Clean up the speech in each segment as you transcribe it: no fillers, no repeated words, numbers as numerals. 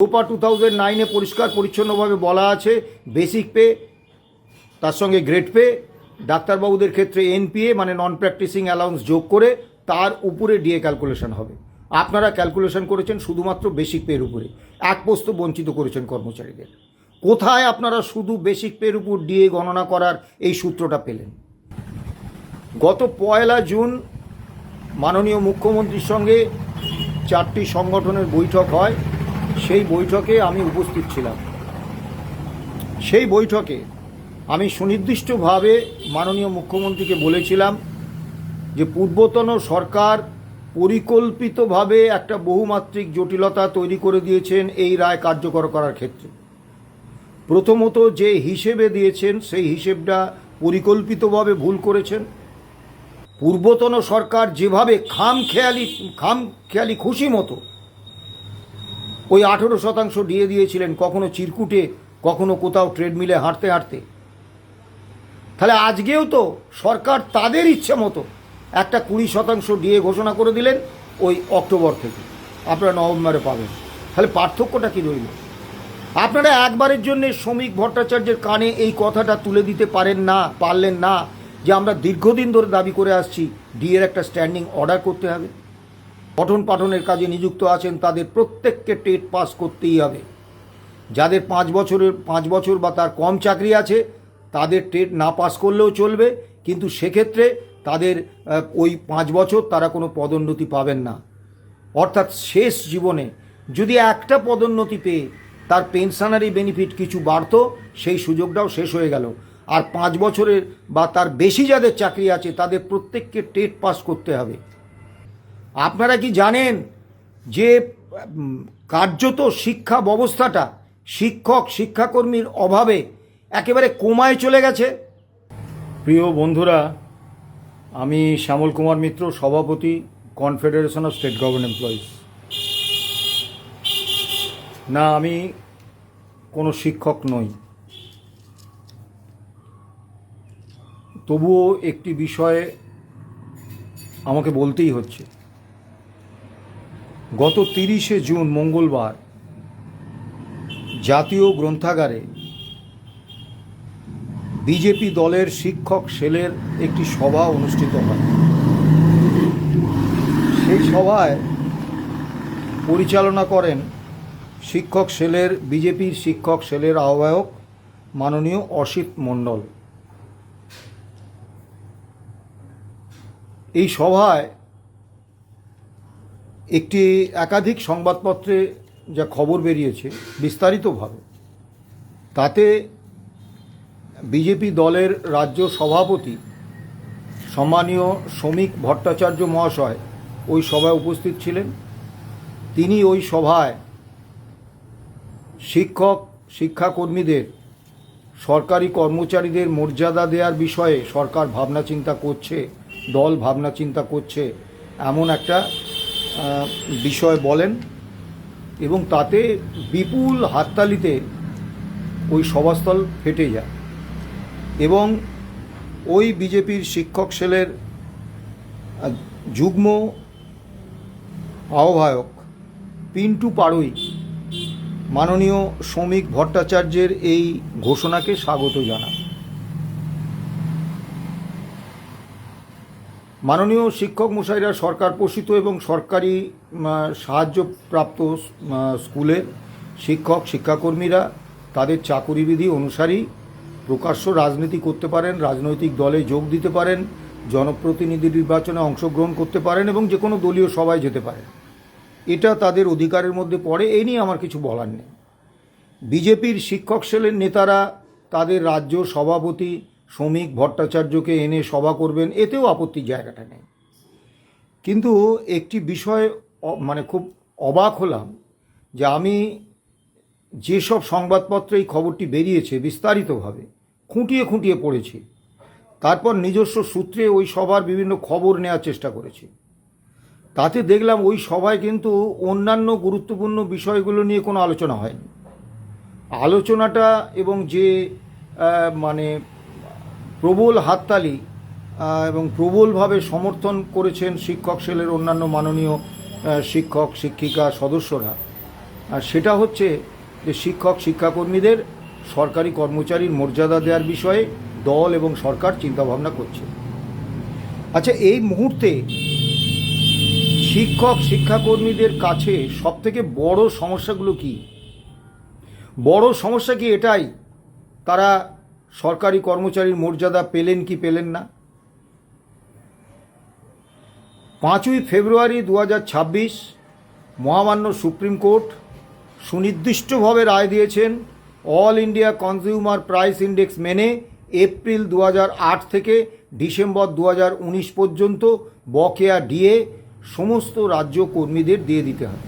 রূপা 2009-এ পরিষ্কার পরিচ্ছন্নভাবে বলা আছে বেসিক পে, তার সঙ্গে গ্রেড পে, ডাক্তারবাবুদের ক্ষেত্রে এনপিএ মানে নন প্র্যাকটিসিং অ্যালাউন্স যোগ করে তার উপরে ডিএ ক্যালকুলেশন হবে। আপনারা ক্যালকুলেশন করেছেন শুধুমাত্র বেসিক পের উপরে, এক পোস্ত বঞ্চিত করেছেন কর্মচারীদের। কোথায় আপনারা শুধু বেসিক পের উপর ডিএ গণনা করার এই সূত্রটা পেলেন? গত 1 জুন মাননীয় মুখ্যমন্ত্রীর সঙ্গে 4টি সংগঠনের বৈঠক হয়। সেই বৈঠকে আমি উপস্থিত ছিলাম। সেই বৈঠকে আমি সুনির্দিষ্টভাবে মাননীয় মুখ্যমন্ত্রীকে বলেছিলাম যে পূর্বতন সরকার পরিকল্পিতভাবে একটা বহুমাত্রিক জটিলতা তৈরি করে দিয়েছেন এই রায় কার্যকর করার ক্ষেত্রে। প্রথমত যে হিসেবে দিয়েছেন সেই হিসেবটা পরিকল্পিতভাবে ভুল করেছেন। পূর্বতন সরকার যেভাবে খামখেয়ালি খুশি মতো ওই 18% ডিএ দিয়েছিলেন, কখনো চিরকুটে, কখনো কোথাও ট্রেডমিলে হাঁটতে হাঁটতে, তাহলে আজকেও তো সরকার তাদের ইচ্ছে মতো একটা 20% ডিএ ঘোষণা করে দিলেন ওই অক্টোবর থেকে, আপনারা নভেম্বরে পাবেন। তাহলে পার্থক্যটা কী রইল? আপনারা একবারের জন্য শ্রমিক ভট্টাচার্যের কানে এই কথাটা তুলে দিতে পারলেন না যে আমরা দীর্ঘদিন ধরে দাবি করে আসছি ডিএর একটা স্ট্যান্ডিং অর্ডার করতে হবে। পঠন পাঠনের কাজে নিযুক্ত আছেন তাদের প্রত্যেককে টেট পাস করতেই হবে। যাদের 5 বছর বা তার কম চাকরি আছে তাদের টেট না পাস করলেও চলবে, কিন্তু সেক্ষেত্রে তাদের ওই 5 বছর তারা কোনো পদোন্নতি পাবেন না। অর্থাৎ শেষ জীবনে যদি একটা পদোন্নতি পেয়ে তার পেনশনারি বেনিফিট কিছু বাড়ত, সেই সুযোগটাও শেষ হয়ে গেল। আর 5 বছরের বা তার বেশি যাদের চাকরি আছে তাদের প্রত্যেককে টেট পাস করতে হবে। আপনারা কি জানেন যে কার্যত শিক্ষা ব্যবস্থাটা শিক্ষাকর্মীর অভাবে একেবারে কোমায় চলে গেছে? প্রিয় বন্ধুরা, আমি শ্যামল কুমার মিত্র, সভাপতি, confederation of state government employees. না, আমি কোনো শিক্ষক নই, তবুও একটি বিষয়ে আমাকে বলতেই হচ্ছে। গত 30শে জুন মঙ্গলবার জাতীয় গ্রন্থাগারে বিজেপি দলের শিক্ষক সেলের একটি সভা অনুষ্ঠিত হয়। সেই সভায় পরিচালনা করেন বিজেপির শিক্ষক সেলের আহ্বায়ক মাননীয় অসিত মণ্ডল। এই সভায় একটি একাধিক সংবাদপত্রে যা খবর বেরিয়েছে বিস্তারিতভাবে, তাতে বিজেপি দলের রাজ্য সভাপতি সম্মানীয় শ্রমিক ভট্টাচার্য মহাশয় ওই সভায় উপস্থিত ছিলেন। তিনি ওই সভায় শিক্ষাকর্মীদের, সরকারি কর্মচারীদের মর্যাদা দেওয়ার বিষয়ে সরকার ভাবনা চিন্তা করছে, দল ভাবনা চিন্তা করছে, এমন একটা বিষয় বলেন এবং তাতে বিপুল হাততালিতে ওই সভাস্থল ফেটে যায়। এবং ওই বিজেপির শিক্ষক সেলের যুগ্ম আহ্বায়ক পিন্টু পাড়ুই মাননীয় শ্রমিক ভট্টাচার্যের এই ঘোষণাকে স্বাগত জানান। মাননীয় শিক্ষক মশাইরা সরকার পোষিত এবং সরকারি সাহায্যপ্রাপ্ত স্কুলের শিক্ষাকর্মীরা তাদের চাকুরিবিধি অনুসারী প্রকাশ্য রাজনীতি করতে পারেন, রাজনৈতিক দলে যোগ দিতে পারেন, জনপ্রতিনিধি নির্বাচনে অংশগ্রহণ করতে পারেন এবং যে কোনো দলীয় সভায় যেতে পারেন। এটা তাদের অধিকারের মধ্যে পড়ে, এই নিয়ে আমার কিছু বলার নেই। বিজেপির শিক্ষক সেলের নেতারা তাদের রাজ্য সভাপতি শ্রমিক ভট্টাচার্যকে এনে সভা করবেন, এতেও আপত্তির জায়গাটা নেই। কিন্তু একটি বিষয় খুব অবাক হলাম যে আমি যেসব সংবাদপত্রে এই খবরটি বেরিয়েছে বিস্তারিতভাবে খুঁটিয়ে পড়েছি, তারপর নিজস্ব সূত্রে ওই সভার বিভিন্ন খবর নেওয়ার চেষ্টা করেছি। তাতে দেখলাম ওই সভায় কিন্তু অন্যান্য গুরুত্বপূর্ণ বিষয়গুলো নিয়ে কোনো আলোচনা হয়নি। আলোচনাটা এবং যে প্রবল হাততালি এবং প্রবলভাবে সমর্থন করেছেন শিক্ষক সেলের অন্যান্য মাননীয় শিক্ষক শিক্ষিকা সদস্যরা, আর সেটা হচ্ছে যে শিক্ষক শিক্ষাকর্মীদের সরকারি কর্মচারীর মর্যাদা দেওয়ার বিষয়ে দল এবং সরকার চিন্তাভাবনা করছে। আচ্ছা, এই মুহূর্তে শিক্ষক শিক্ষাকর্মীদের কাছে সবথেকে বড় সমস্যাগুলো কি? বড় সমস্যা কি এটাই তারা সরকারি কর্মচারীর মর্যাদা পেলেন কি পেলেন না? 5ই ফেব্রুয়ারি 2026 মহামান্য সুপ্রিম কোর্ট সুনির্দিষ্টভাবে রায় দিয়েছেন all India consumer price index মেনে এপ্রিল 2008 থেকে ডিসেম্বর 2019 পর্যন্ত বকেয়া ডিএ সমস্ত রাজ্য কর্মীদের দিয়ে দিতে হবে।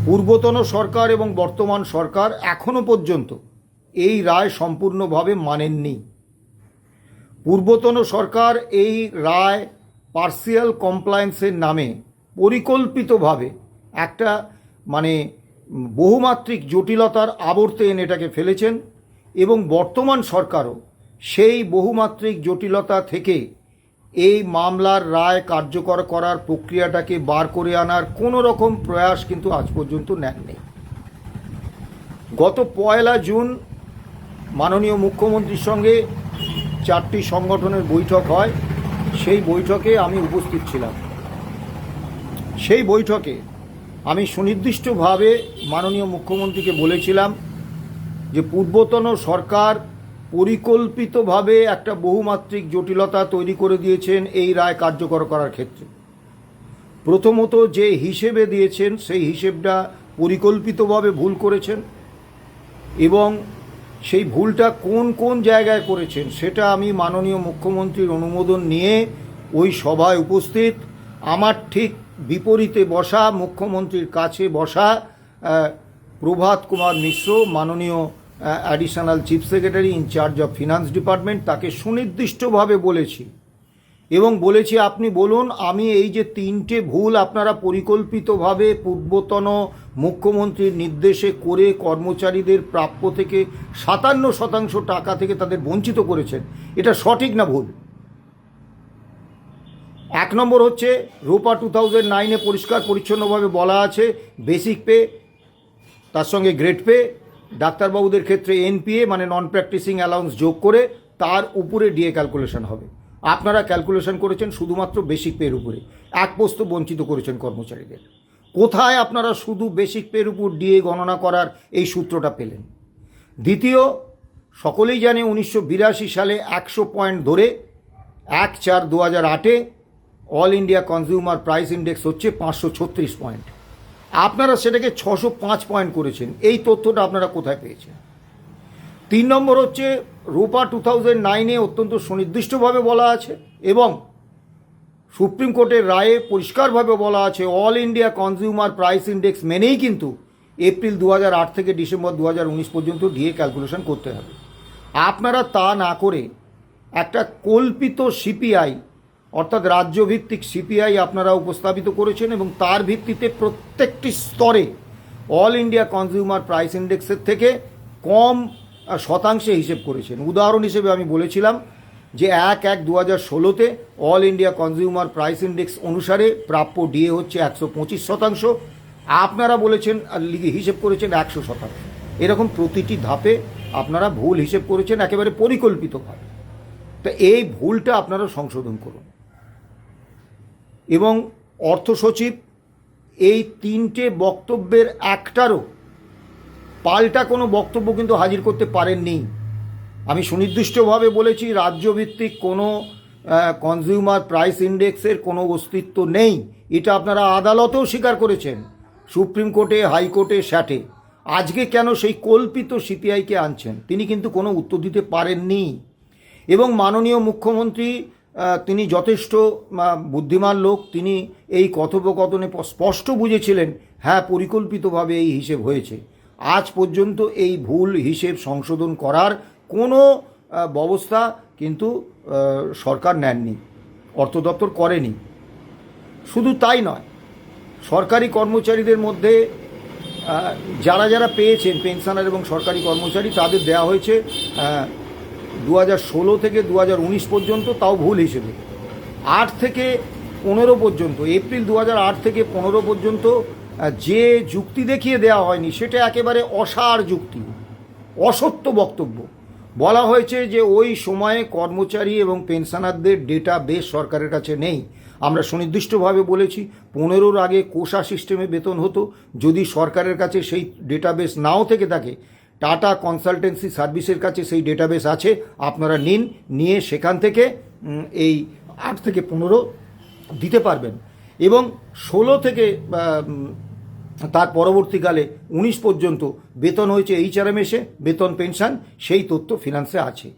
পূর্বতন সরকার এবং বর্তমান সরকার এখনও পর্যন্ত এই রায় সম্পূর্ণভাবে মানেননি। পূর্বতন সরকার এই রায় পার্সিয়াল কমপ্লায়েন্সের নামে পরিকল্পিতভাবে একটা বহুমাত্রিক জটিলতার আবর্তে এনে এটাকে ফেলেছেন এবং বর্তমান সরকারও সেই বহুমাত্রিক জটিলতা থেকে এই মামলার রায় কার্যকর করার প্রক্রিয়াটাকে বার করে আনার কোনো রকম প্রয়াস কিন্তু আজ পর্যন্ত নেননি। গত 1 জুন মাননীয় মুখ্যমন্ত্রীর সঙ্গে 4টি সংগঠনের বৈঠক হয়। সেই বৈঠকে আমি উপস্থিত ছিলাম। সেই বৈঠকে আমি সুনির্দিষ্টভাবে মাননীয় মুখ্যমন্ত্রীকে বলেছিলাম যে পূর্বতন সরকার পরিকল্পিতভাবে একটা বহুমাত্রিক জটিলতা তৈরি করে দিয়েছেন এই রায় কার্যকর করার ক্ষেত্রে। প্রথমত যে হিসেবে দিয়েছেন সেই হিসেবটা পরিকল্পিতভাবে ভুল করেছেন এবং সেই ভুলটা কোন কোন জায়গায় করেছেন সেটা আমি মাননীয় মুখ্যমন্ত্রীর অনুমোদন নিয়ে ওই সভায় উপস্থিত আমার ঠিক বিপরীতে বসা মুখ্যমন্ত্রীর কাছে বসা প্রভাত কুমার মিশ্র মাননীয় additional chief secretary in charge of finance department তাকে সুনির্দিষ্টভাবে বলেছি এবং বলেছি আপনি বলুন আমি এই যে 3টে ভুল আপনারা পরিকল্পিতভাবে পূর্বতন মুখ্যমন্ত্রীর নির্দেশে করে কর্মচারীদের প্রাপ্য থেকে 57% টাকা থেকে তাদের বঞ্চিত করেছেন, এটা সঠিক না ভুল? 1 নম্বর হচ্ছে রোপা 2009-এ পরিষ্কার পরিচ্ছন্নভাবে বলা আছে বেসিক পে তার সঙ্গে গ্রেড পে ডাক্তারবাবুদের ক্ষেত্রে এনপিএ নন প্র্যাকটিসিং অ্যালাউন্স যোগ করে তার উপরে ডিএ ক্যালকুলেশন হবে। আপনারা ক্যালকুলেশন করেছেন শুধুমাত্র বেসিক পের উপরে, 1 পোস্ত বঞ্চিত করেছেন কর্মচারীদের। কোথায় আপনারা শুধু বেসিক পের উপর ডিএ গণনা করার এই সূত্রটা পেলেন? দ্বিতীয়, সকলেই জানে 1982 সালে 100 পয়েন্ট ধরে 1/4/2008-এ all India consumer price index হচ্ছে 536 পয়েন্ট। আপনারা সেটাকে 605 পয়েন্ট করেছেন। এই তথ্যটা আপনারা কোথায় পেয়েছেন? 3 নম্বর হচ্ছে রোপা 2009-এ অত্যন্ত সুনির্দিষ্টভাবে বলা আছে এবং সুপ্রিম কোর্টের রায়ে পরিষ্কারভাবে বলা আছে all India consumer price index মেনেই কিন্তু এপ্রিল 2008 থেকে ডিসেম্বর 2019 পর্যন্ত ডিএ ক্যালকুলেশন করতে হবে। আপনারা তা না করে একটা কল্পিত সিপিআই অর্থাৎ রাজ্যভিত্তিক সিপিআই আপনারা উপস্থাপিত করেছেন এবং তার ভিত্তিতে প্রত্যেকটি স্তরে অল ইন্ডিয়া কনজিউমার প্রাইস ইন্ডেক্সের থেকে কম শতাংশে হিসেব করেছেন। উদাহরণ হিসেবে আমি বলেছিলাম যে 1/1/2016-তে all India consumer price index অনুসারে প্রাপ্য ডিএ হচ্ছে 125%, আপনারা বলেছেন হিসেব করেছেন 100%। এরকম প্রতিটি ধাপে আপনারা ভুল হিসেব করেছেন একেবারে পরিকল্পিতভাবে। তো এই ভুলটা আপনারা সংশোধন করুন। এবং অর্থ সচিব এই 3টে বক্তব্যের একটারও পাল্টা কোনো বক্তব্য কিন্তু হাজির করতে পারেননি। আমি সুনির্দিষ্টভাবে বলেছি রাজ্যভিত্তিক কোনো কনজিউমার প্রাইস ইন্ডেক্সের কোনো অস্তিত্ব নেই। এটা আপনারা আদালতেও স্বীকার করেছেন, সুপ্রিম কোর্টে, হাইকোর্টে, স্যাটে। আজকে কেন সেই কল্পিত সিপিআইকে আনছেন? তিনি কিন্তু কোনো উত্তর দিতে পারেননি। এবং মাননীয় মুখ্যমন্ত্রী তিনি যথেষ্ট বুদ্ধিমান লোক, তিনি এই কথোপকথনে স্পষ্ট বুঝেছিলেন হ্যাঁ পরিকল্পিতভাবে এই হিসেব হয়েছে। আজ পর্যন্ত এই ভুল হিসেব সংশোধন করার কোনো ব্যবস্থা কিন্তু সরকার নেননি, অর্থ দপ্তর করেনি। শুধু তাই নয়, সরকারি কর্মচারীদের মধ্যে যারা যারা পেয়েছেন পেনশনার এবং সরকারি কর্মচারী তাদের দেওয়া হয়েছে 2016 থেকে 2019 পর্যন্ত, তাও ভুল হিসেবে। 8 থেকে 15 পর্যন্ত, এপ্রিল 2008 থেকে 15 পর্যন্ত যে যুক্তি দেখিয়ে দেওয়া হয়নি সেটা একেবারে অসার যুক্তি, অসত্য বক্তব্য। বলা হয়েছে যে ওই সময়ে কর্মচারী এবং পেনশনারদের ডেটা বেস সরকারের কাছে নেই। আমরা সুনির্দিষ্টভাবে বলেছি 15-র আগে কোষা সিস্টেমে বেতন হতো। যদি সরকারের কাছে সেই ডেটাবেস নাও থেকে থাকে, টাটা কনসালটেন্সি সার্ভিসের কাছে সেই ডেটাবেস আছে, আপনারা নিয়ে সেখান থেকে এই 8 থেকে 15 দিতে পারবেন। এবং 16 থেকে তার পরবর্তীকালে 19 পর্যন্ত বেতন হয়েছে এইচআরএমএসে, বেতন পেনশন, সেই তথ্য ফিনান্সে আছে।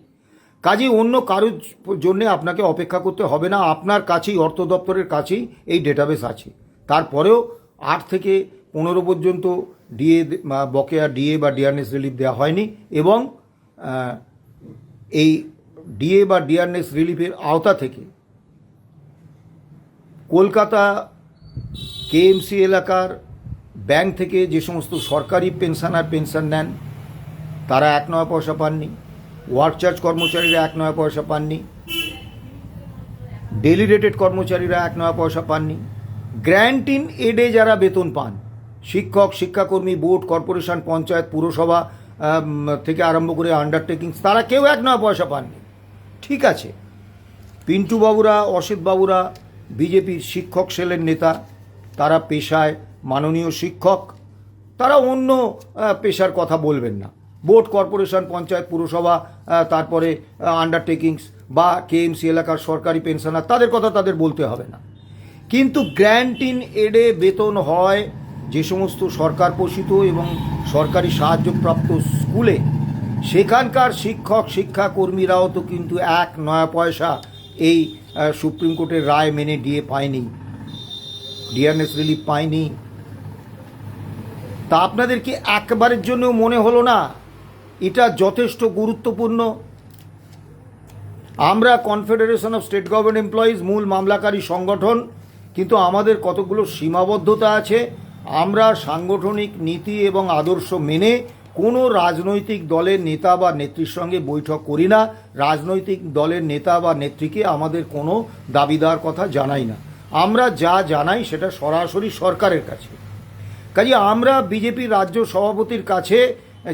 কাজেই অন্য কারোর জন্য আপনাকে অপেক্ষা করতে হবে না, আপনার কাছেই অর্থ দপ্তরের কাছেই এই ডেটাবেস আছে। তারপরেও 8 থেকে 15 পর্যন্ত ডিএ বকেয়া ডিএ বা ডিআরনেস রিলিফ দেওয়া হয়নি। এবং এই ডিএ বা ডিআরনেস রিলিফের আওতা থেকে কলকাতা কেএমসি এলাকার ব্যাংক থেকে যে সমস্ত সরকারি পেনশন নেন তারা 1 নয়া পয়সা পাননি, ওয়ার্ক চার্জ কর্মচারীরা 1 নয়া পয়সা পাননি, ডেলি রেটেড কর্মচারীরা 1 নয়া পয়সা পাননি, গ্র্যান্ট ইন এডে যারা বেতন পান, শিক্ষক, শিক্ষাকর্মী, বোর্ড, কর্পোরেশন, পঞ্চায়েত, পুরসভা থেকে আরম্ভ করে আন্ডারটেকিংস, তারা কেউ 1 নয়া পয়সা পাননি। ঠিক আছে, পিন্টু বাবুরা, অসিত বাবুরা বিজেপির শিক্ষক সেলের নেতা, তারা পেশায় মাননীয় শিক্ষক, তারা অন্য পেশার কথা বলবেন না। বোর্ড, কর্পোরেশন, পঞ্চায়েত, পুরসভা, তারপরে আন্ডারটেকিংস বা কেএমসি এলাকার সরকারি পেনশনার, তাদের কথা তাদের বলতে হবে না। কিন্তু গ্র্যান্ট ইন এডে বেতন হয় যে সমস্ত সরকার পোষিত এবং সরকারি সাহায্যপ্রাপ্ত স্কুলে, সেখানকার শিক্ষক শিক্ষাকর্মীরাও তো কিন্তু 1 নয়া পয়সা এই সুপ্রিম কোর্টের রায় মেনে ডিএ পায়নি, ডিআরনেস রিলিফ পায়নি। তা আপনাদের কি একবারের জন্য মনে হলো না এটা যথেষ্ট গুরুত্বপূর্ণ? আমরা confederation of state government employees মূল মামলাকারী সংগঠন, কিন্তু আমাদের কতগুলো সীমাবদ্ধতা আছে। আমরা সাংগঠনিক নীতি এবং আদর্শ মেনে কোনো রাজনৈতিক দলের নেতা বা নেত্রীর সঙ্গে বৈঠক করি না। রাজনৈতিক দলের নেতা বা নেত্রীকে আমাদের কোনো দাবিদার কথা জানাই না। আমরা যা জানাই সেটা সরাসরি সরকারের কাছে। কাজে আমরা বিজেপির রাজ্য সভাপতির কাছে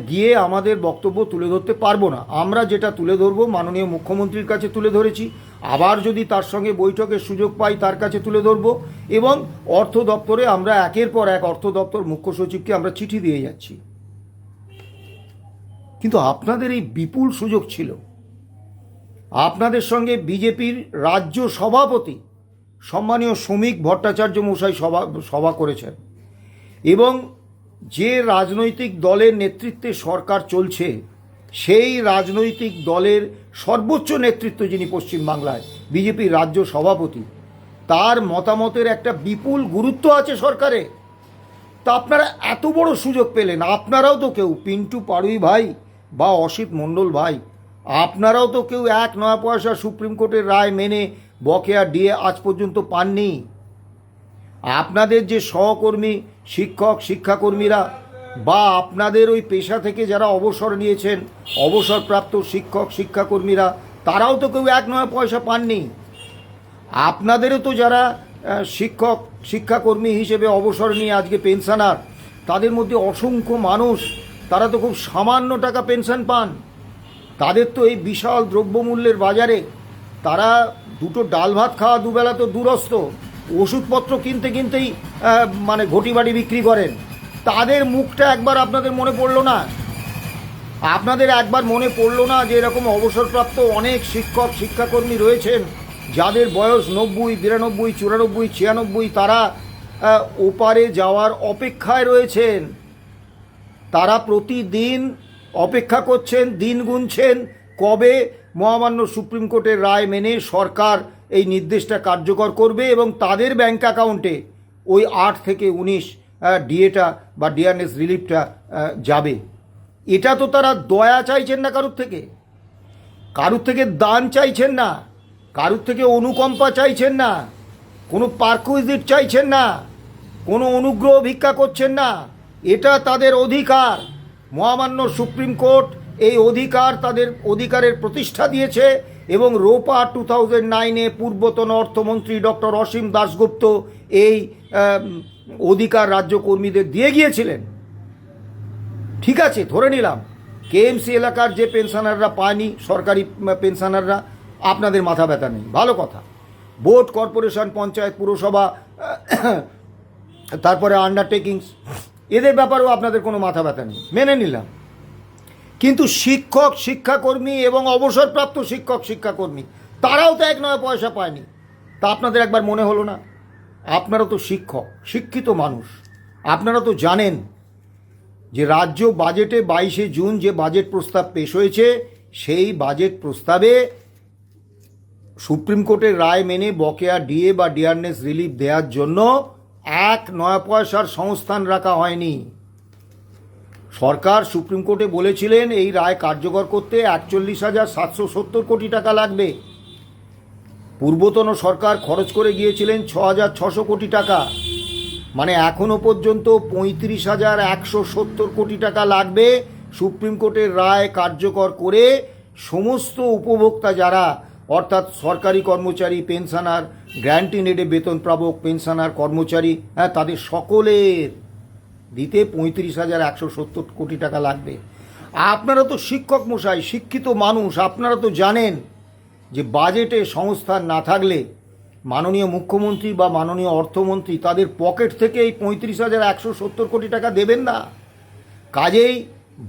গিয়ে আমাদের বক্তব্য তুলে ধরতে পারবো না। আমরা যেটা তুলে ধরবো মাননীয় মুখ্যমন্ত্রীর কাছে তুলে ধরেছি, আবার যদি তার সঙ্গে বৈঠকের সুযোগ পাই তার কাছে তুলে ধরবো। এবং অর্থ দপ্তরে আমরা একের পর এক অর্থ দপ্তর মুখ্য সচিবকে আমরা চিঠি দিয়ে যাচ্ছি। কিন্তু আপনাদের এই বিপুল সুযোগ ছিল, আপনাদের সঙ্গে বিজেপির রাজ্য সভাপতি সম্মানীয় শ্রমিক ভট্টাচার্য মশাই সভা করেছেন, এবং যে রাজনৈতিক দলের নেতৃত্বে সরকার চলছে সেই রাজনৈতিক দলের সর্বোচ্চ নেতৃত্ব যিনি পশ্চিমবাংলায় বিজেপির রাজ্য সভাপতি, তার মতামতের একটা বিপুল গুরুত্ব আছে সরকারে। তা আপনারা এত বড় সুযোগ পেলেন, আপনারাও তো কেউ, পিন্টু পাড়ুই ভাই বা অসিত মণ্ডল ভাই, আপনারাও তো কেউ 1 নয়া পয়সা সুপ্রিম কোর্টের রায় মেনে বকেয়া ডিএ আজ পর্যন্ত পাননি। আপনাদের যে সহকর্মী শিক্ষক শিক্ষাকর্মীরা বা আপনাদের ওই পেশা থেকে যারা অবসর নিয়েছেন, অবসরপ্রাপ্ত শিক্ষক শিক্ষাকর্মীরা, তারাও তো কেউ 1 নয়া পয়সা পাননি। আপনাদেরও তো যারা শিক্ষক শিক্ষাকর্মী হিসেবে অবসর নিয়ে আজকে পেনশনার, তাদের মধ্যে অসংখ্য মানুষ, তারা তো খুব সামান্য টাকা পেনশন পান। তাদের তো এই বিশাল দ্রব্যমূল্যের বাজারে তারা দুটো ডাল ভাত খাওয়া দুবেলা তো দূরস্থ, ওষুধপত্র কিনতেই মানে ঘটি বাড়ি বিক্রি করেন। তাদের মুখটা একবার আপনাদের মনে পড়লো না? আপনাদের একবার মনে পড়লো না যে এরকম অবসরপ্রাপ্ত অনেক শিক্ষক শিক্ষাকর্মী রয়েছেন যাদের বয়স 90, 92, 94, 96, তারা ওপারে যাওয়ার অপেক্ষায় রয়েছেন। তারা প্রতিদিন অপেক্ষা করছেন, দিন গুনছেন কবে মহামান্য সুপ্রিম কোর্টের রায় মেনে সরকার এই নির্দেশটা কার্যকর করবে এবং তাদের ব্যাংক অ্যাকাউন্টে ওই 8 থেকে 19 ডিএটা বা ডিআরনেস রিলিফটা যাবে। এটা তো তারা দয়া চাইছেন না কারুর থেকে দান চাইছেন না, কারুর থেকে অনুকম্পা চাইছেন না, কোনো পারকুইজিট চাইছেন না, কোনো অনুগ্রহ ভিক্ষা করছেন না। এটা তাদের অধিকার। মহামান্য সুপ্রিম কোর্ট এই অধিকার, তাদের অধিকারের প্রতিষ্ঠা দিয়েছে এবং রোপা 2009-এ পূর্বতন অর্থমন্ত্রী ডক্টর অসীম দাশগুপ্ত এই অধিকার রাজ্য কর্মীদের দিয়ে গিয়েছিলেন, ঠিক আছে ধরে নিলাম। কেএমসি এলাকার যে পেনশনাররা পায়নি, সরকারি পেনশনাররা, আপনাদের মাথা ব্যথা নেই, ভালো কথা। বোর্ড, কর্পোরেশন, পঞ্চায়েত, পুরসভা, তারপরে আন্ডারটেকিংস, এদের ব্যাপারেও আপনাদের কোনো মাথা ব্যথা নেই, মেনে নিলাম। কিন্তু শিক্ষক, শিক্ষাকর্মী এবং অবসরপ্রাপ্ত শিক্ষক, শিক্ষাকর্মী তারাও তো 1 পয়সা পায়নি। তা আপনাদের একবার মনে হলো না? আপনারা তো শিক্ষক, শিক্ষিত মানুষ, আপনারা তো জানেন যে রাজ্য বাজেটে 22শে জুন যে বাজেট প্রস্তাব পেশ হয়েছে, সেই বাজেট প্রস্তাবে সুপ্রিম কোর্টের রায় মেনে বকেয়া ডিএ বা ডিয়ারনেস রিলিফ দেওয়ার জন্য 1 পয়সার সংস্থান রাখা হয়নি। সরকার সুপ্রিম কোর্টে বলেছিলেন এই রায় কার্যকর করতে 41,770 কোটি টাকা লাগবে। পূর্বতন সরকার খরচ করে গিয়েছিলেন 6,600 কোটি টাকা, মানে এখনো পর্যন্ত 35,170 কোটি টাকা লাগবে সুপ্রিম কোর্টের রায় কার্যকর করে সমস্ত উপভোক্তা যারা, অর্থাৎ সরকারি কর্মচারী, পেনশনার, গ্র্যান্ট ইন এডে বেতন প্রাপক পেনশনার, কর্মচারী, তাদের সকলের দিতে 35,170 কোটি টাকা লাগবে। আপনারা তো শিক্ষক মশাই, শিক্ষিত মানুষ, আপনারা তো জানেন যে বাজেটে সংস্থান না থাকলে মাননীয় মুখ্যমন্ত্রী বা মাননীয় অর্থমন্ত্রী তাদের পকেট থেকে এই 35,170 কোটি টাকা দেবেন না। কাজেই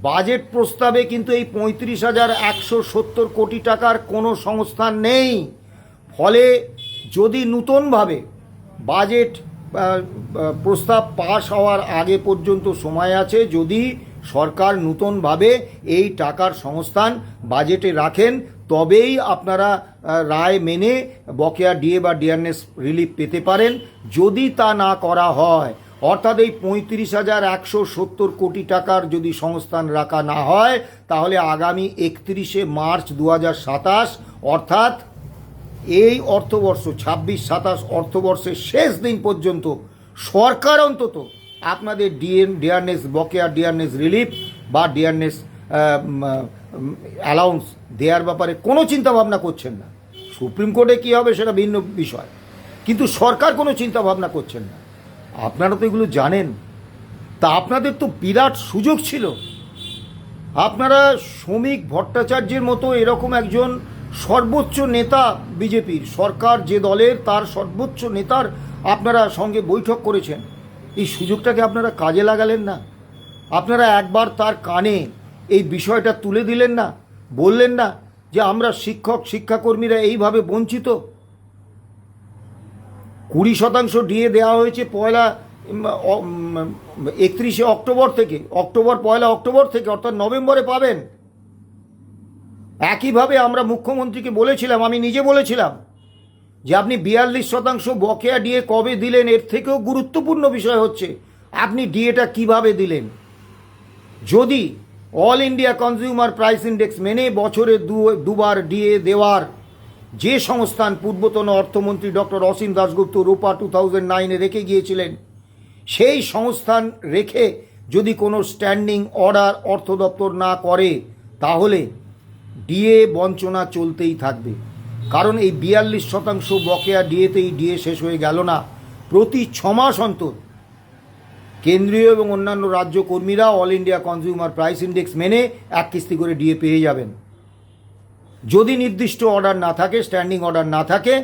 বাজেট প্রস্তাবে কিন্তু এই 35,170 কোটি টাকার কোনো সংস্থান নেই। ফলে যদি নূতনভাবে বাজেট প্রস্তাব পাশ হওয়ার আগে পর্যন্ত সময় আছে, যদি সরকার নূতনভাবে এই টাকার সংস্থান বাজেটে রাখেন, তবেই আপনারা রায় মেনে বকেয়া ডিএ বা ডিয়ারনেস রিলিফ পেতে পারেন। যদি তা না করা হয়, অর্থাৎ এই 35,170 কোটি টাকার যদি সংস্থান রাখা না হয়, তাহলে আগামী 31শে মার্চ 2027, অর্থাৎ এই অর্থবর্ষ 26-27 অর্থবর্ষের শেষ দিন পর্যন্ত সরকার অন্তত আপনাদের ডিয়ারনেস, বকেয়া ডিয়ারনেস রিলিফ বা ডিয়ারনেস অ্যালাউন্স দেওয়ার ব্যাপারে কোনো চিন্তাভাবনা করছেন না। সুপ্রিম কোর্টে কী হবে সেটা ভিন্ন বিষয়, কিন্তু সরকার কোনো চিন্তাভাবনা করছেন না। আপনারা তো এগুলো জানেন। তা আপনাদের তো বিরাট সুযোগ ছিল। আপনারা শ্রমিক ভট্টাচার্যের মতো এরকম একজন সর্বোচ্চ নেতা, বিজেপির সরকার যে দলের, তার সর্বোচ্চ নেতার আপনারা সঙ্গে বৈঠক করেছেন, এই সুযোগটাকে আপনারা কাজে লাগালেন না। আপনারা একবার তার কানে এই বিষয়টা তুলে দিলেন না, বললেন না যে আমরা শিক্ষক, শিক্ষাকর্মীরা এইভাবে বঞ্চিত। 20% ডিএ দেওয়া হয়েছে 31শে অক্টোবর থেকে, পয়লা অক্টোবর থেকে, অর্থাৎ নভেম্বরে পাবেন। একইভাবে আমরা মুখ্যমন্ত্রীকে বলেছিলাম, আমি নিজে বলেছিলাম যে আপনি 42% বকেয়া ডিএ কবে দিলেন, এর থেকেও গুরুত্বপূর্ণ বিষয় হচ্ছে আপনি ডিএটা কিভাবে দিলেন। যদি all India consumer price index মেনে বছরে দুবার ডিএ দেওয়ার যে সংস্থান পূর্বতন অর্থমন্ত্রী ডক্টর অসীম দাশগুপ্ত রূপা 2009-এ রেখে গিয়েছিলেন, সেই সংস্থান রেখে যদি কোনো স্ট্যান্ডিং অর্ডার অর্থ দপ্তর না করে, তাহলে ডিএ বঞ্চনা চলতেই থাকবে। কারণ এই 42% বকেয়া ডিএতেই ডিএ শেষ হয়ে গেল না। প্রতি 6 মাস অন্তর কেন্দ্রীয় এবং অন্যান্য রাজ্য কর্মীরা all India consumer price index মেনে এক কিস্তি করে ডিএ পেয়ে যাবেন। যদি নির্দিষ্ট অর্ডার না থাকে, স্ট্যান্ডিং অর্ডার না থাকে,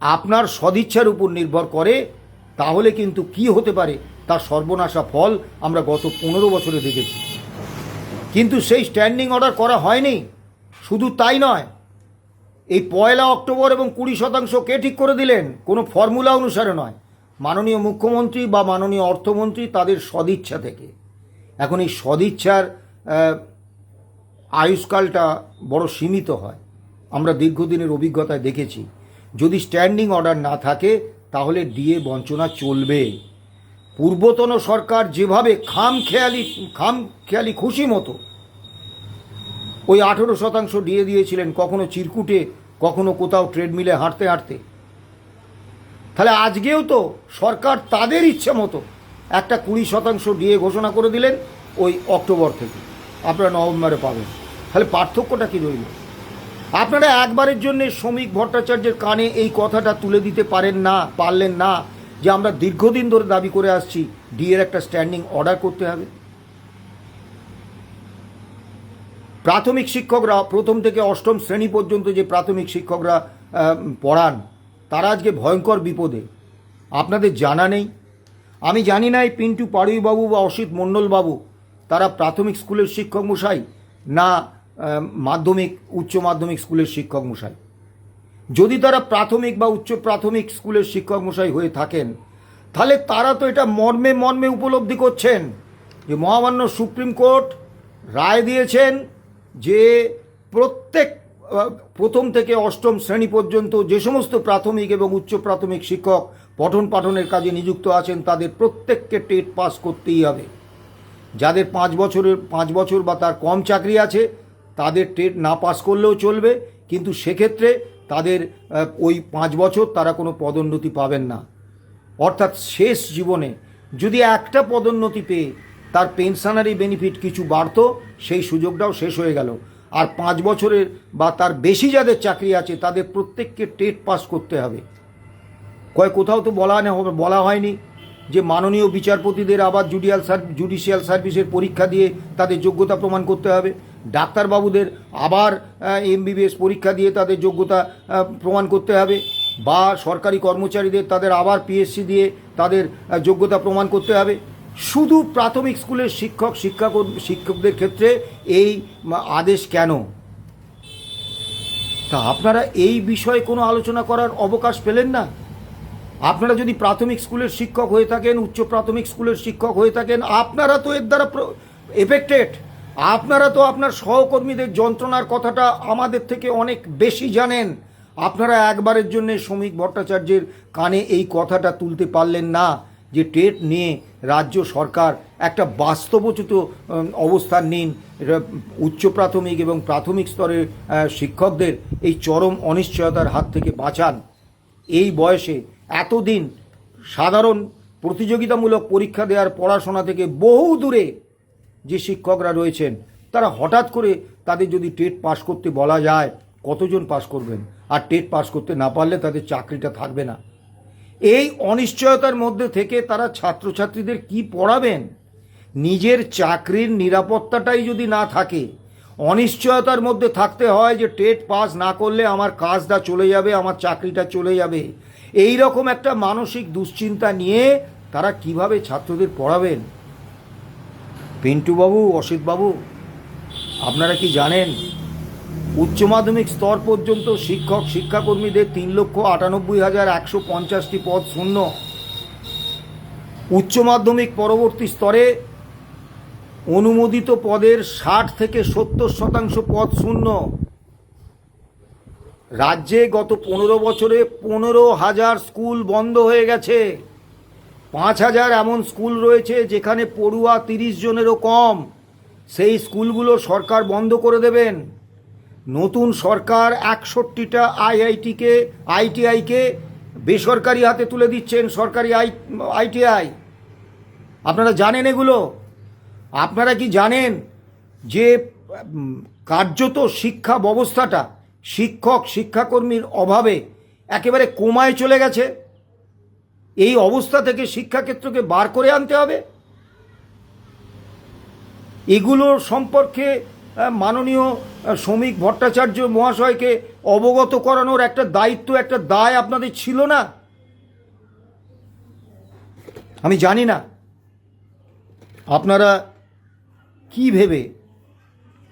আপনার সদিচ্ছার উপর নির্ভর করে, তাহলে কিন্তু কি হতে পারে তার সর্বনাশা ফল আমরা গত 15 বছরে দেখেছি। কিন্তু সেই স্ট্যান্ডিং অর্ডার করা হয়নি। শুধু তাই নয়, এই পয়লা অক্টোবর এবং 20% কে ঠিক করে দিলেন? কোনো ফর্মুলা অনুসারে নয়, মাননীয় মুখ্যমন্ত্রী বা মাননীয় অর্থমন্ত্রী তাদের সদিচ্ছা থেকে। এখন এই সদিচ্ছার আয়ুষ্কালটা বড় সীমিত হয়, আমরা দীর্ঘদিনের অভিজ্ঞতায় দেখেছি। যদি স্ট্যান্ডিং অর্ডার না থাকে, তাহলে ডিএ বঞ্চনা চলবে। পূর্বতন সরকার যেভাবে খামখেয়ালি খুশি মতো ওই 18% ডিএ দিয়েছিলেন, কখনো চিরকুটে, কখনো কোথাও ট্রেডমিলে হাঁটতে হাঁটতে, তাহলে আজকেও তো সরকার তাদের ইচ্ছে মতো একটা 20% ডিএ ঘোষণা করে দিলেন ওই অক্টোবর থেকে, আপনারা নভেম্বরে পাবেন। তাহলে পার্থক্যটা কী রইল? আপনারা একবারের জন্য শ্রমিক ভট্টাচার্যের কানে এই কথাটা তুলে দিতে পারলেন না যে আমরা দীর্ঘদিন ধরে দাবি করে আসছি ডিএর একটা স্ট্যান্ডিং অর্ডার করতে হবে। প্রাথমিক শিক্ষকরা প্রথম থেকে অষ্টম শ্রেণী পর্যন্ত যে প্রাথমিক শিক্ষকরা পড়ান তারা আজকে ভয়ঙ্কর বিপদে। আপনাদের জানা নেই? আমি জানি না এই পিন্টু পাড়ুইবাবু বা অসিত মণ্ডলবাবু তারা প্রাথমিক স্কুলের শিক্ষক মশাই না মাধ্যমিক উচ্চ মাধ্যমিক স্কুলের শিক্ষক মশাই। যদি তারা প্রাথমিক বা উচ্চ প্রাথমিক স্কুলের শিক্ষক মশাই হয়ে থাকেন তাহলে তারা তো এটা মর্মে মর্মে উপলব্ধি করছেন যে মহামান্য সুপ্রিম কোর্ট রায় দিয়েছেন যে প্রত্যেক প্রথম থেকে অষ্টম শ্রেণী পর্যন্ত যে সমস্ত প্রাথমিক এবং উচ্চ প্রাথমিক শিক্ষক পঠন পাঠনের কাজে নিযুক্ত আছেন তাদের প্রত্যেককে টেট পাস করতেই হবে। যাদের 5 বছর বা তার কম চাকরি আছে তাদের টেট না পাস করলেও চলবে, কিন্তু সেক্ষেত্রে তাদের ওই 5 বছর তারা কোনো পদোন্নতি পাবেন না। অর্থাৎ শেষ জীবনে যদি একটা পদোন্নতি পেয়ে তার পেনশনারি বেনিফিট কিছু বাড়তো সেই সুযোগটাও শেষ হয়ে গেল। আর 5 বছরের বা তার বেশি যাদের চাকরি আছে তাদের প্রত্যেককে টেট পাস করতে হবে। কোথাও তো বলা হয়নি যে মাননীয় বিচারপতিদের আবার জুডিশিয়াল সার্ভিসের পরীক্ষা দিয়ে তাদের যোগ্যতা প্রমাণ করতে হবে, ডাক্তারবাবুদের আবার এমবিবিএস পরীক্ষা দিয়ে তাদের যোগ্যতা প্রমাণ করতে হবে, বা সরকারি কর্মচারীদের তাদের আবার পিএসসি দিয়ে তাদের যোগ্যতা প্রমাণ করতে হবে। শুধু প্রাথমিক স্কুলের শিক্ষকদের ক্ষেত্রে এই আদেশ কেন? তা আপনারা এই বিষয়ে কোনো আলোচনা করার অবকাশ পেলেন না? আপনারা যদি প্রাথমিক স্কুলের শিক্ষক হয়ে থাকেন, উচ্চ প্রাথমিক স্কুলের শিক্ষক হয়ে থাকেন, আপনারা তো এর দ্বারা এফেক্টেড। আপনারা তো আপনার সহকর্মীদের যন্ত্রণার কথাটা আমাদের থেকে অনেক বেশি জানেন। আপনারা একবারের জন্য শ্রমিক ভট্টাচার্যের কানে এই কথাটা তুলতে পারলেন না যে টেট নিয়ে রাজ্য সরকার একটা বাস্তবোচিত অবস্থান নিন, উচ্চ প্রাথমিক এবং প্রাথমিক স্তরের শিক্ষকদের এই চরম অনিশ্চয়তার হাত থেকে বাঁচান। এই বয়সে এতদিন সাধারণ প্রতিযোগিতামূলক পরীক্ষা দেওয়ার পড়াশোনা থেকে বহু দূরে যে শিক্ষকরা রয়েছেন তারা হঠাৎ করে তাদের যদি টেট পাস করতে বলা যায়, কতজন পাস করবেন? আর টেট পাস করতে না পারলে তাদের চাকরিটা থাকবে না। এই অনিশ্চয়তার মধ্যে থেকে তারা ছাত্রছাত্রীদের কি পড়াবেন? নিজের চাকরির নিরাপত্তাটাই যদি না থাকে, অনিশ্চয়তার মধ্যে থাকতে হয় যে টেট পাস না করলে আমার কাজটা চলে যাবে, আমার চাকরিটা চলে যাবে, এই রকম একটা মানসিক দুশ্চিন্তা নিয়ে তারা কিভাবে ছাত্রদের পড়াবেন? পিন্টুবাবু, অসিতবাবু, আপনারা কি জানেন উচ্চ মাধ্যমিক স্তর পর্যন্ত শিক্ষাকর্মীদের 3,98,150টি পদ শূন্য। উচ্চ মাধ্যমিক পরবর্তী স্তরে অনুমোদিত পদের 60 থেকে 70% পদ শূন্য। রাজ্যে গত 15 বছরে 15,000 স্কুল বন্ধ হয়ে গেছে। 5,000 এমন স্কুল রয়েছে যেখানে পড়ুয়া 30 জনেরও কম। সেই স্কুলগুলো সরকার বন্ধ করে দেবেন। নতুন সরকার 61টা আইটিআইকে বেসরকারি হাতে তুলে দিচ্ছেন, সরকারি আইটিআই। আপনারা জানেন এগুলো? আপনারা কি জানেন যে কার্যত শিক্ষা ব্যবস্থাটা শিক্ষাকর্মীর অভাবে একেবারে কোমায় চলে গেছে? এই অবস্থা থেকে শিক্ষাক্ষেত্রকে বার করে আনতে হবে। এগুলোর সম্পর্কে মাননীয় শ্রমিক ভট্টাচার্য মহাশয়কে অবগত করানোর একটা দায়িত্ব, একটা দায় আপনাদের ছিল না? আমি জানি না আপনারা কি ভেবে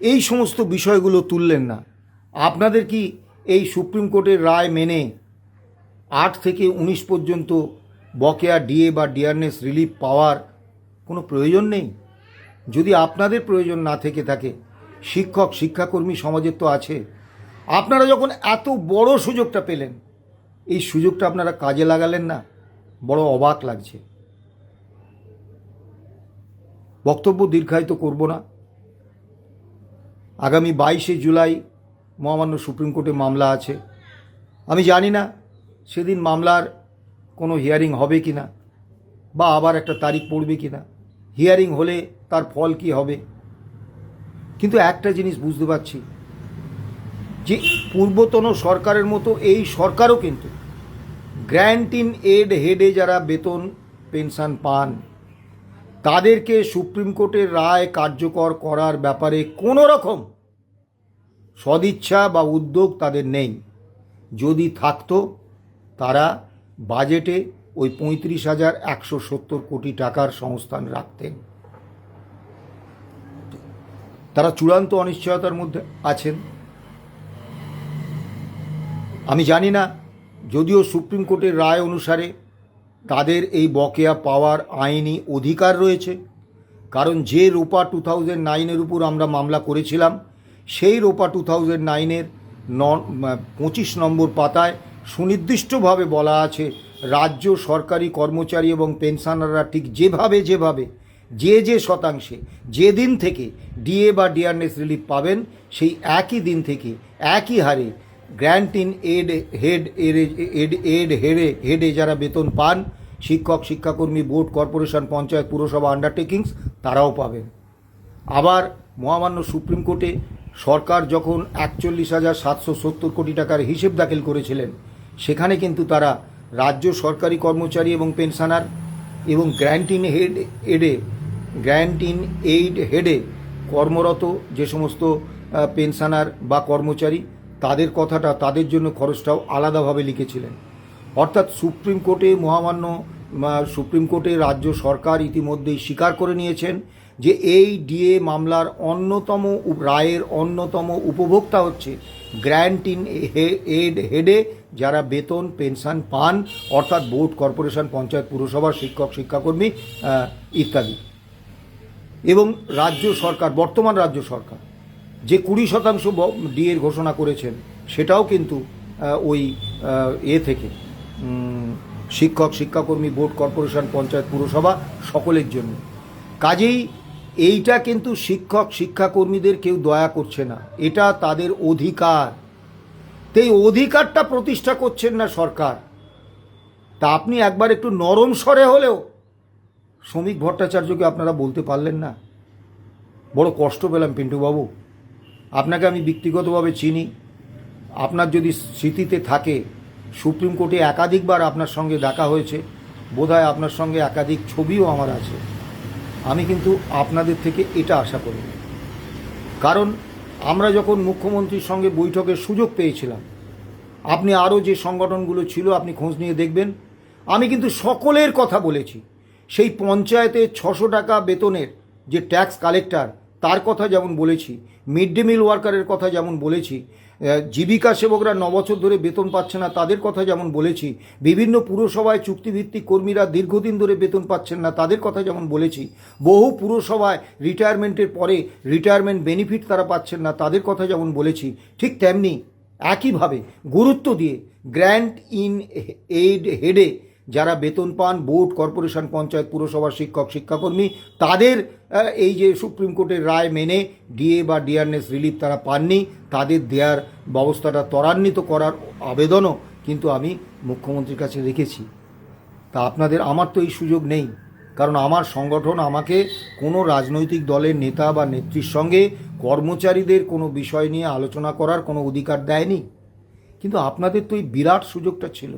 এই সমস্ত বিষয়গুলো তুললেন না। আপনাদের কি এই সুপ্রিম কোর্টের রায় মেনে 8 থেকে 19 পর্যন্ত বকেয়া ডিএ বা ডিয়ারনেস রিলিফ পাওয়ার কোনো প্রয়োজন নেই? যদি আপনাদের প্রয়োজন না থেকে থাকে, শিক্ষাকর্মী সমাজের তো আছে। আপনারা যখন এত বড় সুযোগটা পেলেন, এই সুযোগটা আপনারা কাজে লাগালেন না। বড় অবাক লাগছে। বক্তব্য দীর্ঘায়িত করব না। আগামী 22শে জুলাই মহামান্য সুপ্রিম কোর্টে মামলা আছে। আমি জানি না সেদিন মামলার কোনো হিয়ারিং হবে কি না, বা আবার একটা তারিখ পড়বে কি না, হিয়ারিং হলে তার ফল কি হবে। কিন্তু একটা জিনিস বুঝতে পারছি যে পূর্বতন সরকারের মতো এই সরকারও কিন্তু গ্র্যান্ট ইন এড হেডে যারা বেতন পেনশন পান তাদেরকে সুপ্রিম কোর্টের রায় কার্যকর করার ব্যাপারে কোনো রকম সদিচ্ছা বা উদ্যোগ তাদের নেই। যদি থাকতো তারা বাজেটে ওই 35,170 কোটি টাকার সংস্থান রাখতেন। তারা চূড়ান্ত অনিশ্চয়তার মধ্যে আছেন। আমি জানি না, যদিও সুপ্রিম কোর্টের রায় অনুসারে তাদের এই বকেয়া পাওয়ার আইনি অধিকার রয়েছে, কারণ যে রোপা 2009-এর উপর আমরা মামলা করেছিলাম সেই রোপা 2009-এর 25 নম্বর পাতায় সুনির্দিষ্টভাবে বলা আছে রাজ্য সরকারি কর্মচারী এবং পেনশনাররা ঠিক যেভাবে যে শতাংশে যেদিন থেকে ডিএ বা ডিআরএস রিলিফ পাবেন সেই একই দিন থেকে একই হারে গ্র্যান্ট ইন হেডে যারা বেতন পান, শিক্ষক, শিক্ষাকর্মী, বোর্ড, কর্পোরেশন, পঞ্চায়েত, পুরসভা, আন্ডারটেকিংস, তারাও পাবেন। আবার মহামান্য সুপ্রিম কোর্টে সরকার যখন 41,770 কোটি টাকার হিসেব দাখিল করেছিলেন, সেখানে কিন্তু তারা রাজ্য সরকারি কর্মচারী এবং পেনশনার এবং গ্র্যান্ট ইন এইড হেডে কর্মরত যে সমস্ত পেনশনার বা কর্মচারী, তাদের কথাটা, তাদের জন্য খরচটাও আলাদাভাবে লিখেছিলেন। অর্থাৎ সুপ্রিম কোর্টে রাজ্য সরকার ইতিমধ্যেই স্বীকার করে নিয়েছেন যে এই ডিএ মামলার রায়ের অন্যতম উপভোক্তা হচ্ছে গ্র্যান্ট ইন এড হেডে যারা বেতন পেনশন পান, অর্থাৎ বোর্ড, কর্পোরেশন, পঞ্চায়েত, পুরসভার শিক্ষক, শিক্ষাকর্মী ইত্যাদি। এবং রাজ্য সরকার, বর্তমান রাজ্য সরকার যে 20% ডিএর ঘোষণা করেছেন, সেটাও কিন্তু ওই থেকে শিক্ষক, শিক্ষাকর্মী, বোর্ড, কর্পোরেশন, পঞ্চায়েত, পুরসভা সকলের জন্য। কাজেই এইটা কিন্তু শিক্ষক, শিক্ষাকর্মীদের কেউ দয়া করছে না, এটা তাদের অধিকার। তো এই অধিকারটা প্রতিষ্ঠা করছেন না সরকার। তা আপনি একবার একটু নরম স্বরে হলেও শ্রমিক ভট্টাচার্যকে আপনারা বলতে পারলেন না? বড় কষ্ট পেলাম পিন্টুবাবু। আপনাকে আমি ব্যক্তিগতভাবে চিনি, আপনার যদি স্মৃতিতে থাকে সুপ্রিম কোর্টে একাধিকবার আপনার সঙ্গে দেখা হয়েছে, বোধহয় আপনার সঙ্গে একাধিক ছবিও আমার আছে। আমি কিন্তু আপনাদের থেকে এটা আশা করি, কারণ আমরা যখন মুখ্যমন্ত্রীর সঙ্গে বৈঠকের সুযোগ পেয়েছিলাম, আপনি আরও যে সংগঠনগুলো ছিল আপনি খোঁজ নিয়ে দেখবেন, আমি কিন্তু সকলের কথা বলেছি। সেই পঞ্চায়েতে 600 টাকা বেতনের যে ট্যাক্স কালেক্টর, তার কথা যেমন বলেছি, মিড ডে মিল ওয়ার্কারের কথা যেমন বলেছি, জীবিকা সেবকরা 9 বছর ধরে বেতন পাচ্ছে না তাদের কথা যেমন বলেছি, বিভিন্ন পুরসভায় চুক্তিভিত্তিক কর্মীরা দীর্ঘদিন ধরে বেতন পাচ্ছেন না তাদের কথা যেমন বলেছি, বহু পুরসভায় রিটায়ারমেন্টের পরে রিটায়ারমেন্ট বেনিফিট তারা পাচ্ছেন না তাদের কথা যেমন বলেছি, ঠিক তেমনি একইভাবে গুরুত্ব দিয়ে গ্র্যান্ট ইন এইড হেডে যারা বেতন পান, বোর্ড, কর্পোরেশন, পঞ্চায়েত, পুরসভার শিক্ষক, শিক্ষাকর্মী, তাদের এই যে সুপ্রিম কোর্টের রায় মেনে ডিএ বা ডিআরএস রিলিফ তারা পাননি, তাদের দেওয়ার ব্যবস্থাটা ত্বরান্বিত করার আবেদনও কিন্তু আমি মুখ্যমন্ত্রীর কাছে রেখেছি। তা আমার তো এই সুযোগ নেই, কারণ আমার সংগঠন আমাকে কোনো রাজনৈতিক দলের নেতা বা নেত্রীর সঙ্গে কর্মচারীদের কোনো বিষয় নিয়ে আলোচনা করার কোনো অধিকার দেয়নি। কিন্তু আপনাদের তো এই বিরাট সুযোগটা ছিল।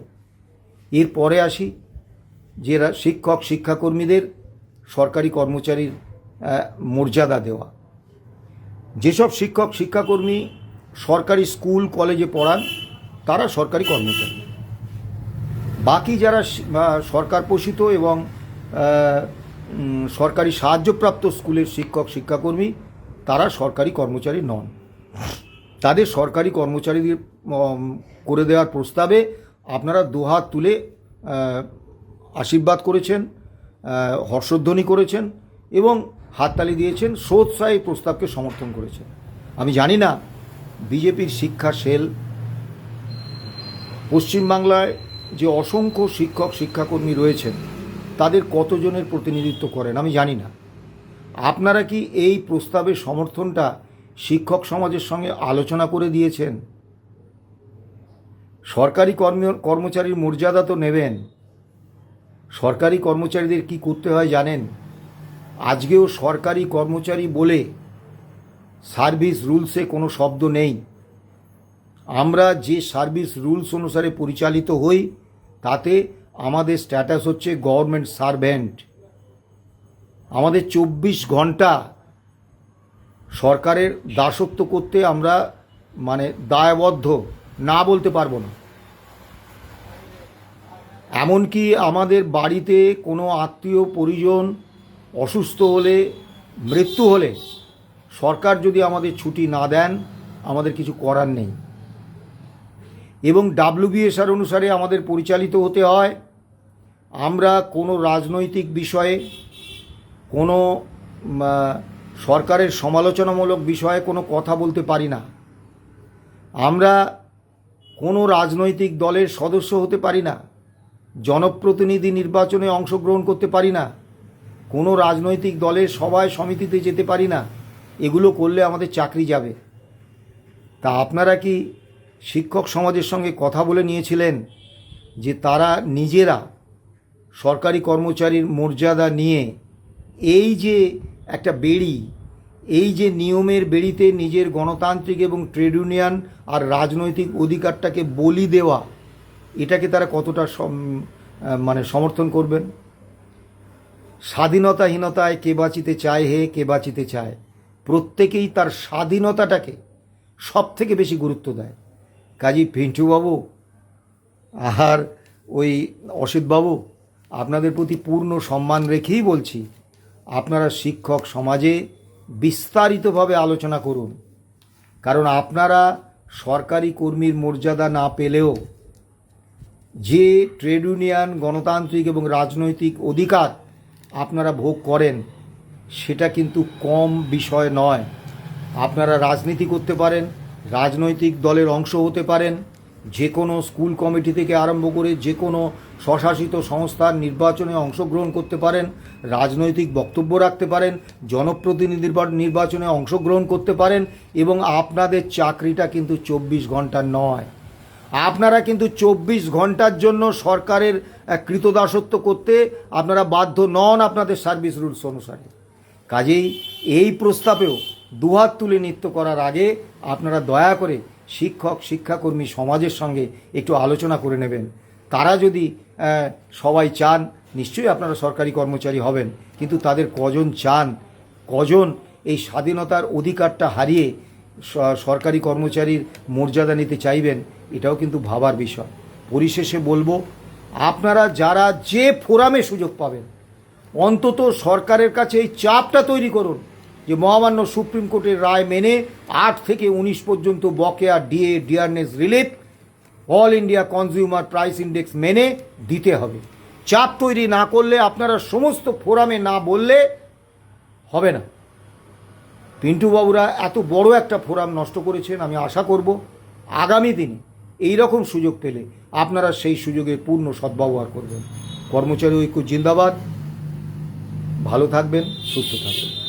এরপরে আসি যে শিক্ষক, শিক্ষাকর্মীদের সরকারি কর্মচারীর মর্যাদা দেওয়া। যেসব শিক্ষক, শিক্ষাকর্মী সরকারি স্কুল, কলেজে পড়ান তারা সরকারি কর্মচারী, বাকি যারা সরকার পোষিত এবং সরকারি সাহায্যপ্রাপ্ত স্কুলের শিক্ষক, শিক্ষাকর্মী তারা সরকারি কর্মচারী নন। তাদের সরকারি কর্মচারীদের করে দেওয়ার প্রস্তাবে আপনারা দুহাত তুলে আশীর্বাদ করেছেন, হর্ষধ্বনি করেছেন এবং হাততালি দিয়েছেন, স্রোতস্বাহী প্রস্তাবকে সমর্থন করেছেন। আমি জানি না বিজেপির শিক্ষা সেল পশ্চিমবাংলায় যে অসংখ্য শিক্ষক, শিক্ষাকর্মী রয়েছেন তাদের কতজনের প্রতিনিধিত্ব করেন আমি জানি না। আপনারা কি এই প্রস্তাবের সমর্থনটা শিক্ষক সমাজের সঙ্গে আলোচনা করে দিয়েছেন? সরকারি কর্মচারীর মর্যাদা তো নেবেন। সরকারি কর্মচারীদের কি করতে হয় জানেন? আজকেও সরকারি কর্মচারী বলে সার্ভিস রুলসে কোনো শব্দ নেই। আমরা যে সার্ভিস রুলস অনুসারে পরিচালিত হই তাতে আমাদের স্ট্যাটাস হচ্ছে গভর্নমেন্ট সার্ভেন্ট। আমাদের 24 ঘন্টা সরকারের দাসত্ব করতে আমরা মানে দায়বদ্ধ, না বলতে পারবো না। এমনকি আমাদের বাড়িতে কোনো আত্মীয় পরিজন অসুস্থ হলে, মৃত্যু হলে সরকার যদি আমাদের ছুটি না দেন, আমাদের কিছু করার নেই। এবং WBSR অনুসারে আমাদের পরিচালিত হতে হয়। আমরা কোনো রাজনৈতিক বিষয়ে, কোনো সরকারের সমালোচনামূলক বিষয়ে কোনো কথা বলতে পারি না। আমরা কোনো রাজনৈতিক দলের সদস্য হতে পারি না, জনপ্রতিনিধি নির্বাচনে অংশগ্রহণ করতে পারি না, কোনো রাজনৈতিক দলের সভায় সমিতিতে যেতে পারি না। এগুলো করলে আমাদের চাকরি যাবে। তা আপনারা কি শিক্ষক সমাজের সঙ্গে কথা বলে নিয়েছিলেন যে তারা নিজেরা সরকারি কর্মচারীর মর্যাদা নিয়ে এই যে একটা বেড়ি, এই যে নিয়মের বেড়িতে নিজের গণতান্ত্রিক এবং ট্রেড ইউনিয়ন আর রাজনৈতিক অধিকারটাকে বলি দেওয়া, এটাকে তারা কতটা মানে সমর্থন করবেন? স্বাধীনতাহীনতায় কে বাঁচিতে চায় হে, কে বাঁচিতে চায়। প্রত্যেকেই তার স্বাধীনতাটাকে সব থেকে বেশি গুরুত্ব দেয়। কাজী পিন্টুবাবু আর ওই অসিতবাবু, আপনাদের প্রতি পূর্ণ সম্মান রেখেই বলছি, আপনারা শিক্ষক সমাজে বিস্তারিতভাবে আলোচনা করুন। কারণ আপনারা সরকারি কর্মীর মর্যাদা না পেলেও যে ট্রেড ইউনিয়ন, গণতান্ত্রিক এবং রাজনৈতিক অধিকার আপনারা ভোগ করেন, সেটা কিন্তু কম বিষয় নয়। আপনারা রাজনীতি করতে পারেন, রাজনৈতিক দলের অংশ হতে পারেন, যে কোনো স্কুল কমিটি থেকে আরম্ভ করে যে কোনো স্বশাসিত সংস্থার নির্বাচনে অংশগ্রহণ করতে পারেন, রাজনৈতিক বক্তব্য রাখতে পারেন, জনপ্রতিনিধি নির্বাচনে অংশগ্রহণ করতে পারেন। এবং আপনাদের চাকরিটা কিন্তু 24 ঘন্টা নয়। আপনারা কিন্তু 24 ঘন্টার জন্য সরকারের কৃতদাসত্ব করতে আপনারা বাধ্য নন আপনাদের সার্ভিস রুলস অনুসারে। কাজেই এই প্রস্তাবেও দুহাত তুলে নৃত্য করার আগে আপনারা দয়া করে শিক্ষক শিক্ষাকর্মী সমাজের সঙ্গে একটু আলোচনা করে নেবেন। তারা যদি সবাই চান, নিশ্চয়ই আপনারা সরকারি কর্মচারী হবেন, কিন্তু তাদের কজন চান, কজন এই স্বাধীনতার অধিকারটা হারিয়ে সরকারি কর্মচারীর মর্যাদা নিতে চাইবেন, এটাও কিন্তু ভাবার বিষয়। পরিশেষে বলবো, আপনারা যারা যে ফোরামে সুযোগ পাবেন, অন্তত সরকারের কাছে এই চাপটা তৈরি করুন যে মহামান্য সুপ্রিম কোর্টের রায় মেনে 8 থেকে 19 পর্যন্ত বকেয়া DA, dearness relief all India consumer price index মেনে দিতে হবে। চাপ তৈরি না করলে, আপনারা সমস্ত ফোরামে না বললে হবে না। পিন্টুবাবুরা এত বড় একটা ফোরাম নষ্ট করেছেন। আমি আশা করব আগামী দিনে এই রকম সুযোগ পেলে আপনারা সেই সুযোগের পূর্ণ সদ্ব্যবহার করবেন। কর্মচারী ঐক্য জিন্দাবাদ। ভালো থাকবেন, সুস্থ থাকবেন।